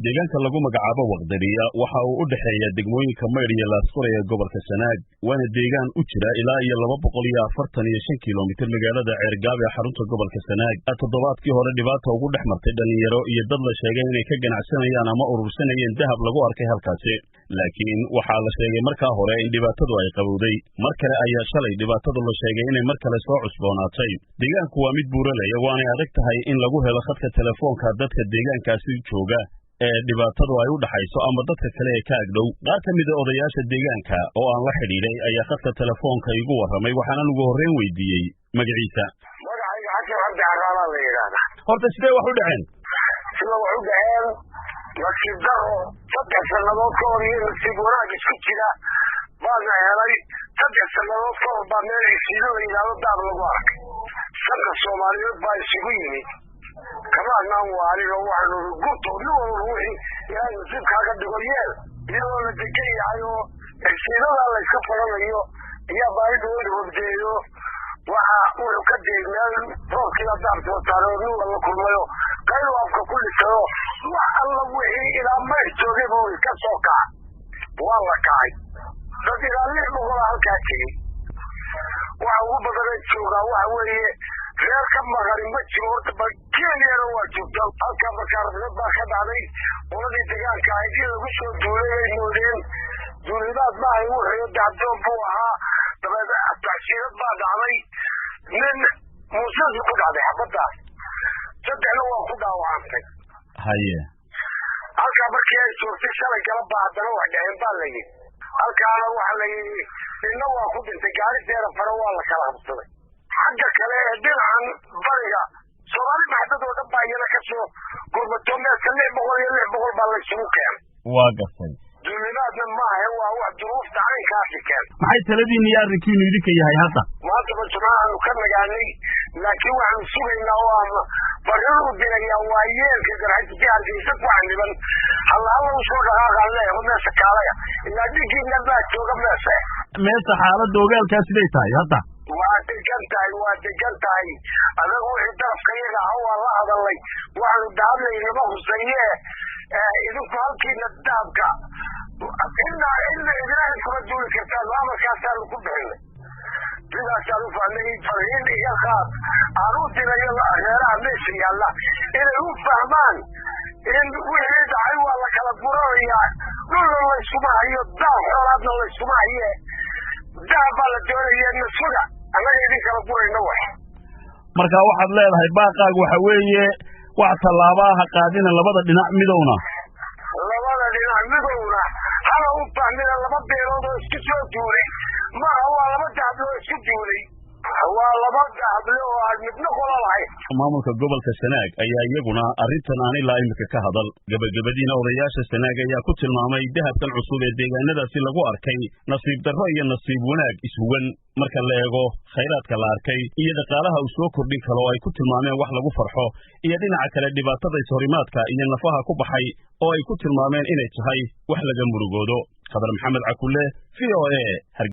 deegaanka lagu magacaabo Waqdariya waxa uu u dhaxeeyaa degmooyinka Mayr iyo Laasqoray ee gobolka Sanaag waana deegaan u jira ilaa iyo 245 kiiloomitir magaalada Ceergaab ee xarunta gobolka Sanaag. Toddobaadkii hore dhibaato ugu dhaxmartay dhalinyaro iyo dad la sheegay inay ka ganacsanayaan ama urursanayeen dahab lagu arkay halkaasi, laakiin waxaa la sheegay markaa hore in dhibaatadu ay qabowday. Mar kale ayaa shalay dhibaatadu la sheegay inay mar kale soo cusboonaatay. Deegaanku waa mid buuralaya waana adag tahay in lagu helo khadka telefoonka dadka deegaankaasi jooga ee dhibaatadu ay u dhaxayso ama dadka kale ee ka agdhow. Qaar ka mid ah odayaasha deegaanka oo aan la xidhiidhay ayaa khadka telefoonka igu warramay, waxaana ugu horreyn weydiiyey magaciisa. Magacayga Xasan Cabdi Carraala la yiraahdaa. Horta sidee wax u dhaceen? Sida wax u dhaceen nasiib daro 3 sannadood ka hor iyo nasiib wanaag isku jira baana helay. 3 sannadood ka hor baa meel isiido la yiraahdo daab lagu arkay. Shaqo Soomaaliyeed baa isugu yimid kamaan waaliga waxaanu gurto wixii ilaahay nasiibkaaga dhigo yeel iyadoo la degan yahay oo isiidada la iska faranayo ayaa baahida wada wabdeeyo waxa uu ka deegnaan roobkii daabto taariikhdu la kulmayo qayl afka ku dhisayo wax alla wixii ilaa ma joogay buu ka soo kacay waa la kacay dad ilaa boqol halkaa tegey waxa ugu badan jooga waxa weeye reer ka maqarin ma jiro horta bakiyeena waa joogtaa halka markaa baa ka dhacday qoladii deegaanka ay lagu soo duulay moodeen duulimaad ma ay wuxuu dacdoon buu ahaa dabeed taasiirad baa dhacday nin muusas ku dhacday xabadaas saddexna waa ku dhaawacantay haye halka markii ay joogtay shalay kala baadana wax dhaceen baa la yidhi halkaana waxa la yidhi inna waa ku dhintay gaarideena fara waa la kala habsaday xagga kale ee dhinacan bariga Soomaali maxdad oo dhan baa iyada ka soo gurmato meesha 600 baa la isugu keenay. Waa gasay duulimaadna maaha waa wax duruufta caynkaasi keen. Maxay taladiin iyo arrinkiinu idinka yahay hadda? maanta bajamaanu ka nagaanay laakiin waxaan sugaynaa oo aan barir u dirayaa waa yeelka garxajti hargeysa ku caniban halla u soo dhaqaaqaale oo meesha kaalaya ilaa dhigiina baa jooga meesha xaaladda ogaalkaa siday tahay hadda? waa degan tahay anagu wixii darafka iyaga ah waa la hadalay waxaanu daadlay lama husaye idinku halkiina daabka inna ilaahay kuma duuli kartaan amarkaasaanu ku bixinay sidaasaan u fahmay fariin iga qaad aan u dirayo reeraha meesha yaalla inay u fahmaan in wixii dhacay waa la kala guranayaa dhulna layskuma hayo daab xoolaadna layskuma haye daab baa la doonaya nasuga annaga idin kala gurayna wax marka waxaad leedahay baaqaagu waxa weeye wax tallaabaaha qaadina labada dhinac midowna hala u fahmina laba beelood oo isku soo duulay maaha waa laba dahablo oo isku duulay waa laba dahablo oo aan midna qola lahayn. Maamulka gobolka Sanaag ayaa iyaguna arrintan aan ilaa imika ka hadal. Gabagabadiina odayaasha Sanaag ayaa ku tilmaamay dahabkan cusub ee deegaanadaasi lagu arkay nasiib darro iyo nasiib wanaag ishuwan marka la eego khayraadka la arkay iyo dhaqaalaha uu soo kordhin karo oo ay ku tilmaameen wax lagu farxo iyo dhinaca kale dhibaatada ishorimaadka iyo nafaha ku baxay oo ay ku tilmaameen inay tahay wax laga murugoodo. Khadar Maxamed Cakulle, VOA.